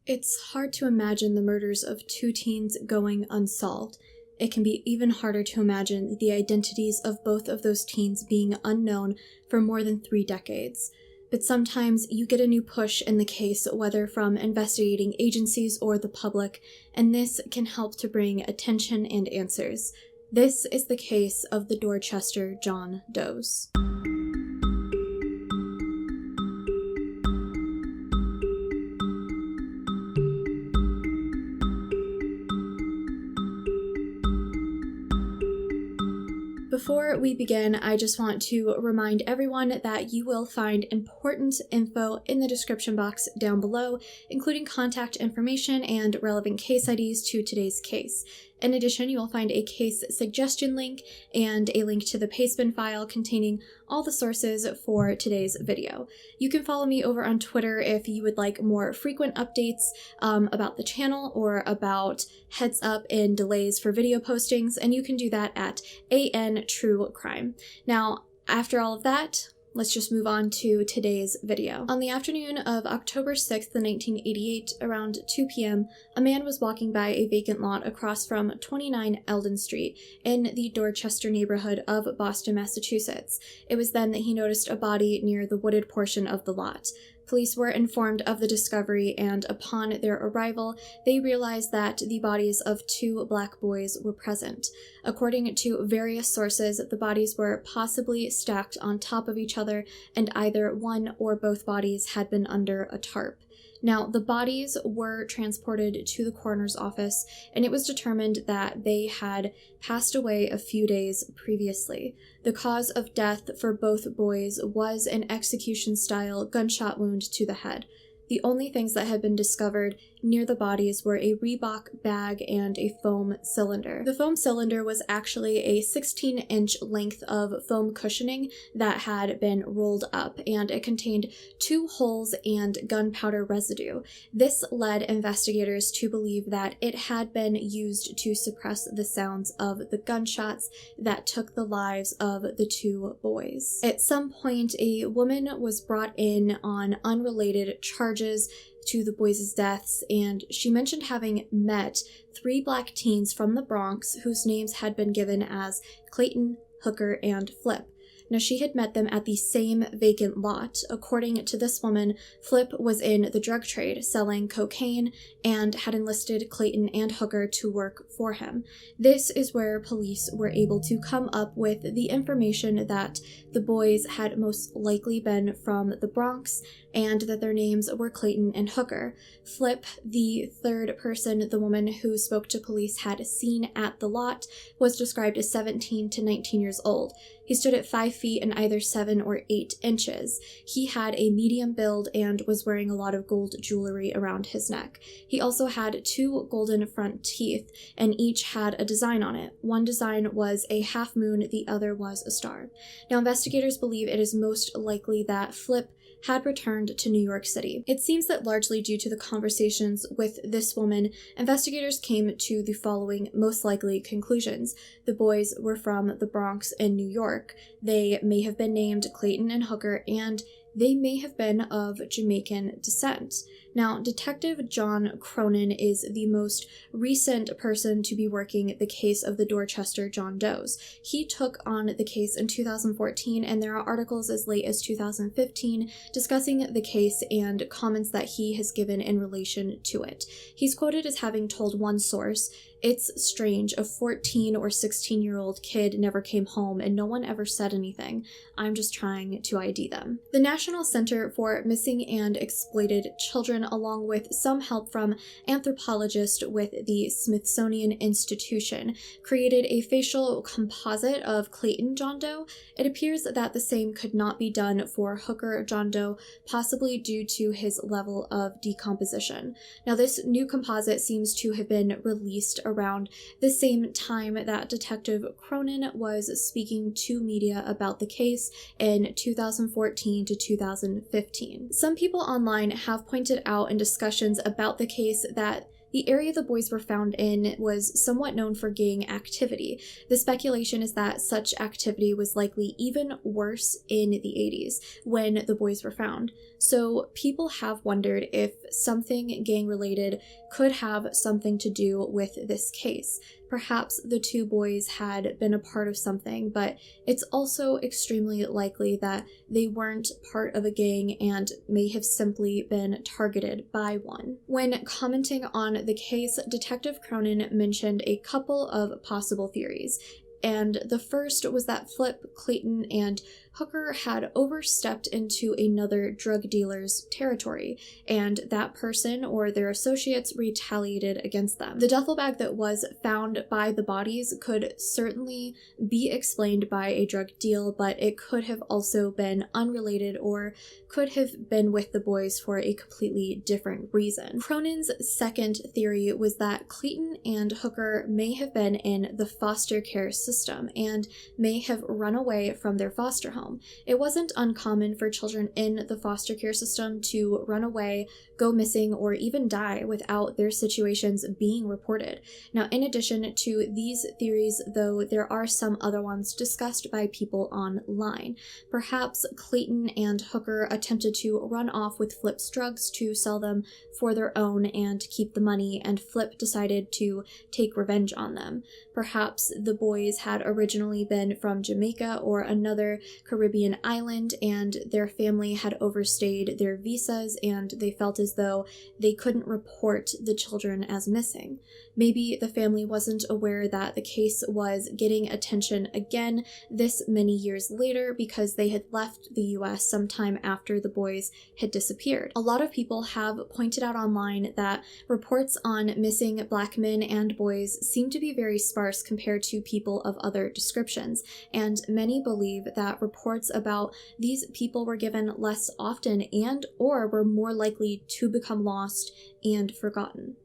It's hard to imagine the murders of two teens going unsolved. It can be even harder to imagine the identities of both of those teens being unknown for more than 3 decades. But sometimes you get a new push in the case, whether from investigating agencies or the public, and this can help to bring attention and answers. This is the case of the Dorchester John Does. Before we begin, I just want to remind everyone that you will find important info in the description box down below, including contact information and relevant case IDs to today's case. In addition, you will find a case suggestion link and a link to the pastebin file containing all the sources for today's video. You can follow me over on Twitter if you would like more frequent updates about the channel or about heads up and delays for video postings, and you can do that at ANTrueCrime. Now, after all of that, let's just move on to today's video. On the afternoon of October 6th, 1988, around 2 p.m., a man was walking by a vacant lot across from 29 Eldon Street in the Dorchester neighborhood of Boston, Massachusetts. It was then that he noticed a body near the wooded portion of the lot. Police were informed of the discovery, and upon their arrival, they realized that the bodies of 2 black boys were present. According to various sources, the bodies were possibly stacked on top of each other, and either one or both bodies had been under a tarp. Now, the bodies were transported to the coroner's office, and it was determined that they had passed away a few days previously. The cause of death for both boys was an execution-style gunshot wound to the head. The only things that had been discovered near the bodies were a Reebok bag and a foam cylinder. The foam cylinder was actually a 16-inch length of foam cushioning that had been rolled up, and it contained 2 holes and gunpowder residue. This led investigators to believe that it had been used to suppress the sounds of the gunshots that took the lives of the 2 boys. At some point, a woman was brought in on unrelated charges to the boys' deaths, and she mentioned having met 3 black teens from the Bronx whose names had been given as Clayton, Hooker, and Flip. Now, she had met them at the same vacant lot. According to this woman, Flip was in the drug trade, selling cocaine, and had enlisted Clayton and Hooker to work for him. This is where police were able to come up with the information that the boys had most likely been from the Bronx, and that their names were Clayton and Hooker. Flip, the third person the woman who spoke to police had seen at the lot, was described as 17 to 19 years old. He stood at 5 feet and either 7 or 8 inches. He had a medium build and was wearing a lot of gold jewelry around his neck. He also had 2 golden front teeth, and each had a design on it. One design was a half moon, the other was a star. Now, investigators believe it is most likely that Flip had returned to New York City. It seems that largely due to the conversations with this woman, investigators came to the following most likely conclusions. The boys were from the Bronx in New York. They may have been named Clayton and Hooker, and they may have been of Jamaican descent. Now, Detective John Cronin is the most recent person to be working the case of the Dorchester John Does. He took on the case in 2014, and there are articles as late as 2015 discussing the case and comments that he has given in relation to it. He's quoted as having told one source, "It's strange, a 14 or 16-year-old kid never came home and no one ever said anything. I'm just trying to ID them." The National Center for Missing and Exploited Children, along with some help from anthropologists with the Smithsonian Institution, created a facial composite of Clayton John Doe. It appears that the same could not be done for Hooker John Doe, possibly due to his level of decomposition. Now, this new composite seems to have been released around the same time that Detective Cronin was speaking to media about the case in 2014 to 2015. Some people online have pointed out in discussions about the case that The area the boys were found in was somewhat known for gang activity. The speculation is that such activity was likely even worse in the 80s when the boys were found. So people have wondered if something gang-related could have something to do with this case. Perhaps the two boys had been a part of something, but it's also extremely likely that they weren't part of a gang and may have simply been targeted by one. When commenting on the case, Detective Cronin mentioned a couple of possible theories. And the first was that Flip, Clayton, and Hooker had overstepped into another drug dealer's territory, and that person or their associates retaliated against them. The duffel bag that was found by the bodies could certainly be explained by a drug deal, but it could have also been unrelated or could have been with the boys for a completely different reason. Cronin's second theory was that Clayton and Hooker may have been in the foster care system and may have run away from their foster home. It wasn't uncommon for children in the foster care system to run away, go missing, or even die without their situations being reported. Now, in addition to these theories, though, there are some other ones discussed by people online. Perhaps Clayton and Hooker attempted to run off with Flip's drugs to sell them for their own and keep the money, and Flip decided to take revenge on them. Perhaps the boys had originally been from Jamaica or another Caribbean island, and their family had overstayed their visas and they felt as though they couldn't report the children as missing. Maybe the family wasn't aware that the case was getting attention again this many years later because they had left the US sometime after the boys had disappeared. A lot of people have pointed out online that reports on missing Black men and boys seem to be very sparse compared to people of other descriptions, and many believe that reports about these people were given less often and or were more likely to become lost and forgotten.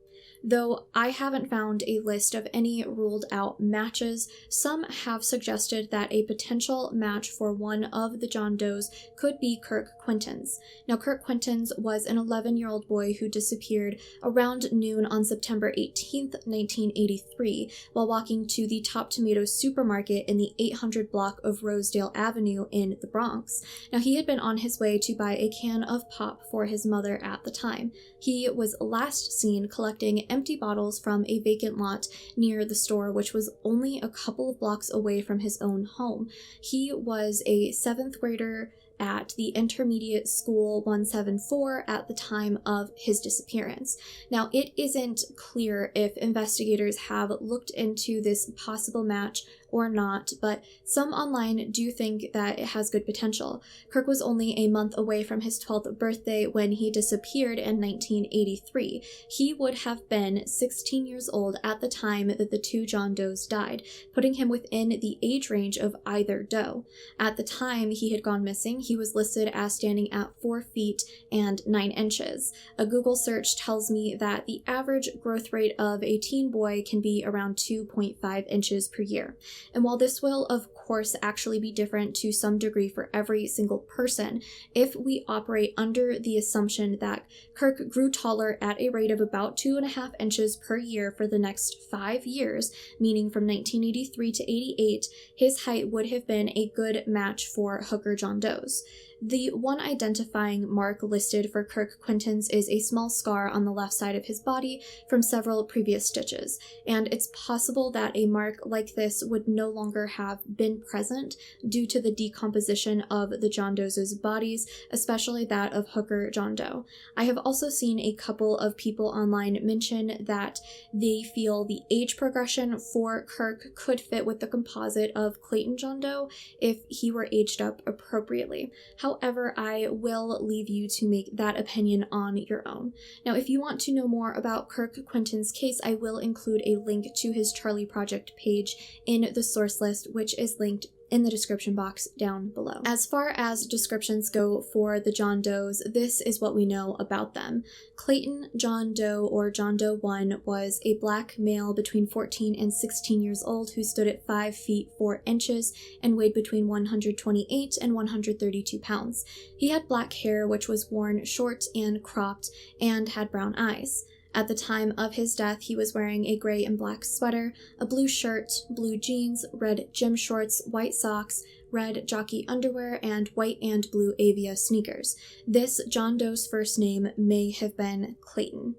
Though I haven't found a list of any ruled out matches, some have suggested that a potential match for one of the John Does could be Kirk Quintens. Now, Kirk Quintens was an 11-year-old boy who disappeared around noon on September 18th, 1983, while walking to the Top Tomatoes supermarket in the 800 block of Rosedale Avenue in the Bronx. Now, he had been on his way to buy a can of pop for his mother at the time. He was last seen collecting empty bottles from a vacant lot near the store, which was only a couple of blocks away from his own home. He was a 7th grader at the Intermediate School 174 at the time of his disappearance. Now, it isn't clear if investigators have looked into this possible match or not, but some online do think that it has good potential. Kirk was only a month away from his 12th birthday when he disappeared in 1983. He would have been 16 years old at the time that the two John Does died, putting him within the age range of either Doe. At the time he had gone missing, he was listed as standing at 4 feet and 9 inches. A Google search tells me that the average growth rate of a teen boy can be around 2.5 inches per year. And while this will, of course, actually be different to some degree for every single person, if we operate under the assumption that Kirk grew taller at a rate of about 2.5 inches per year for the next 5 years, meaning from 1983 to 88, his height would have been a good match for Hooker John Does. The one identifying mark listed for Kirk Quintens is a small scar on the left side of his body from several previous stitches, and it's possible that a mark like this would no longer have been present due to the decomposition of the John Does' bodies, especially that of Hooker John Doe. I have also seen a couple of people online mention that they feel the age progression for Kirk could fit with the composite of Clayton John Doe if he were aged up appropriately. However, I will leave you to make that opinion on your own. Now, if you want to know more about Kirk Quintens' case, I will include a link to his Charlie Project page in the source list, which is linked in the description box down below. As far as descriptions go for the John Does, this is what we know about them. Clayton John Doe, or John Doe 1, was a Black male between 14 and 16 years old who stood at 5 feet 4 inches and weighed between 128 and 132 pounds. He had black hair which was worn short and cropped and had brown eyes. At the time of his death, he was wearing a gray and black sweater, a blue shirt, blue jeans, red gym shorts, white socks, red jockey underwear, and white and blue Avia sneakers. This John Doe's first name may have been Clayton.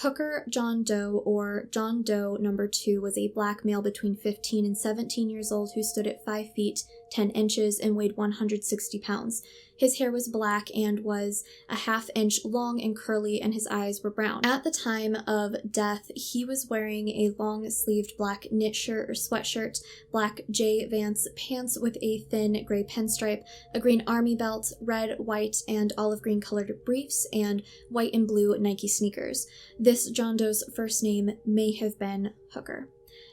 Hooker John Doe, or John Doe number 2, was a black male between 15 and 17 years old who stood at 5 feet 10 inches and weighed 160 pounds. His hair was black and was a ½ inch long and curly, and his eyes were brown. At the time of death, he was wearing a long-sleeved black knit shirt or sweatshirt, black J. Vance pants with a thin gray pinstripe, a green army belt, red, white, and olive green colored briefs, and white and blue Nike sneakers. This John Doe's first name may have been Hooker.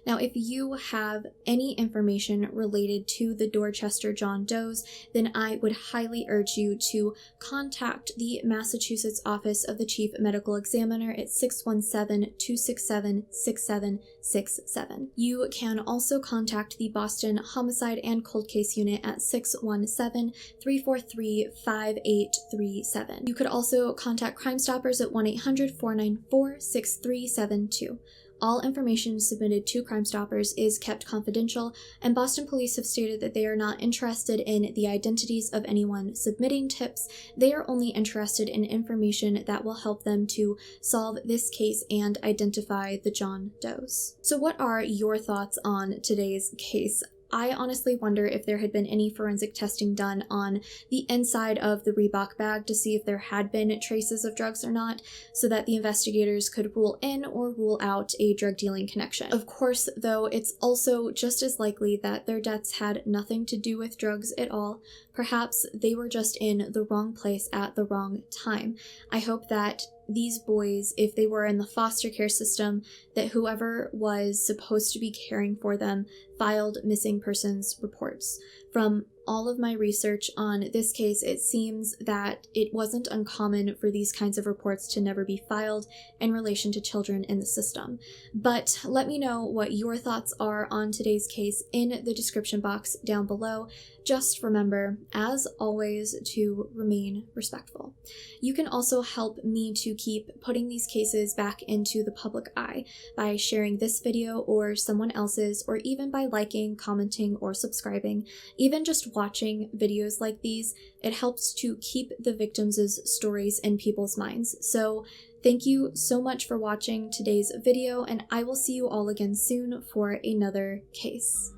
Now, if you have any information related to the Dorchester John Does, then I would highly urge you to contact the Massachusetts Office of the Chief Medical Examiner at 617-267-6767. You can also contact the Boston Homicide and Cold Case Unit at 617-343-5837. You could also contact Crime Stoppers at 1-800-494-6372. All information submitted to Crime Stoppers is kept confidential, and Boston police have stated that they are not interested in the identities of anyone submitting tips. They are only interested in information that will help them to solve this case and identify the John Does. So what are your thoughts on today's case? I honestly wonder if there had been any forensic testing done on the inside of the Reebok bag to see if there had been traces of drugs or not, so that the investigators could rule in or rule out a drug dealing connection. Of course, though, it's also just as likely that their deaths had nothing to do with drugs at all. Perhaps they were just in the wrong place at the wrong time. I hope that these boys, if they were in the foster care system, that whoever was supposed to be caring for them filed missing persons reports. From all of my research on this case, it seems that it wasn't uncommon for these kinds of reports to never be filed in relation to children in the system. But let me know what your thoughts are on today's case in the description box down below. Just remember, as always, to remain respectful. You can also help me to keep putting these cases back into the public eye by sharing this video or someone else's, or even by liking, commenting, or subscribing. Even just watching videos like these, it helps to keep the victims' stories in people's minds. So thank you so much for watching today's video, and I will see you all again soon for another case.